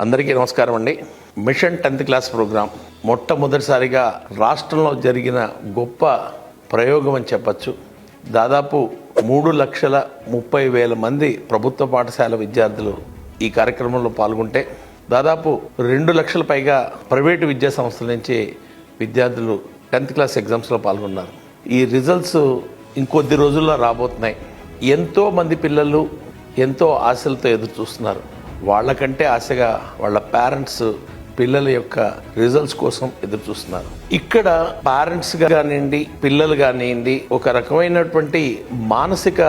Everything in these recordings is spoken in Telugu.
అందరికీ నమస్కారం అండి. మిషన్ 10th క్లాస్ ప్రోగ్రాం మొట్టమొదటిసారిగా రాష్ట్రంలో జరిగిన గొప్ప ప్రయోగం అని చెప్పచ్చు. దాదాపు 3,30,000 మంది ప్రభుత్వ పాఠశాల విద్యార్థులు ఈ కార్యక్రమంలో పాల్గొంటే దాదాపు 2 లక్షల పైగా ప్రైవేటు విద్యా సంస్థల నుంచి విద్యార్థులు 10th క్లాస్ ఎగ్జామ్స్లో పాల్గొన్నారు. ఈ రిజల్ట్స్ ఇంకొద్ది రోజుల్లో రాబోతున్నాయి. ఎంతో మంది పిల్లలు ఎంతో ఆశలతో ఎదురు చూస్తున్నారు. వాళ్ళకంటే ఆశగా వాళ్ళ పేరెంట్స్ పిల్లల యొక్క రిజల్ట్స్ కోసం ఎదురు చూస్తున్నారు. ఇక్కడ పేరెంట్స్ కానివ్వండి, పిల్లలు కానివ్వండి, ఒక రకమైనటువంటి మానసిక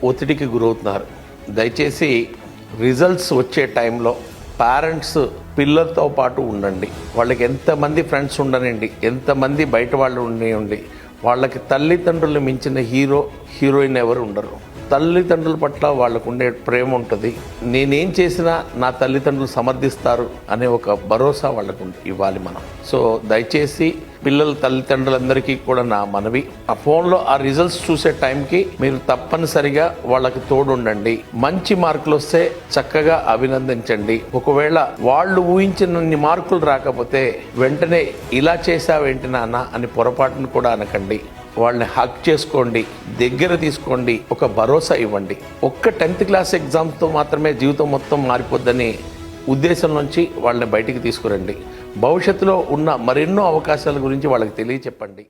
ఒత్తిడికి గురవుతున్నారు. దయచేసి రిజల్ట్స్ వచ్చే టైంలో పేరెంట్స్ పిల్లలతో పాటు ఉండండి. వాళ్ళకి ఎంతమంది ఫ్రెండ్స్ ఉండనండి, ఎంతమంది బయట వాళ్ళు ఉండనివ్వండి, వాళ్ళకి తల్లిదండ్రులు మించిన హీరోయిన్ ఎవరు ఉండరు. తల్లిదండ్రుల పట్ల వాళ్ళకు ఉండే ప్రేమ ఉంటుంది. నేనేం చేసినా నా తల్లిదండ్రులు సమర్థిస్తారు అనే ఒక భరోసా వాళ్ళకు ఇవ్వాలి మనం. సో దయచేసి పిల్లల తల్లిదండ్రులందరికీ కూడా నా మనవి, ఆ ఫోన్లో ఆ రిజల్ట్స్ చూసే టైంకి మీరు తప్పనిసరిగా వాళ్ళకి తోడుండండి. మంచి మార్కులు వస్తే చక్కగా అభినందించండి. ఒకవేళ వాళ్ళు ఊహించినన్ని మార్కులు రాకపోతే వెంటనే ఇలా చేసావేంటి నాన్న అని పొరపాటును కూడా అనకండి. వాళ్ళని హక్ చేసుకోండి, దగ్గర తీసుకోండి, ఒక భరోసా ఇవ్వండి. ఒక్క 10th క్లాస్ ఎగ్జామ్స్తో మాత్రమే జీవితం మొత్తం మారిపోద్దని ఉద్దేశం నుంచి వాళ్ళని బయటికి తీసుకురండి. భవిష్యత్తులో ఉన్న మరెన్నో అవకాశాల గురించి వాళ్ళకి తెలియచెప్పండి.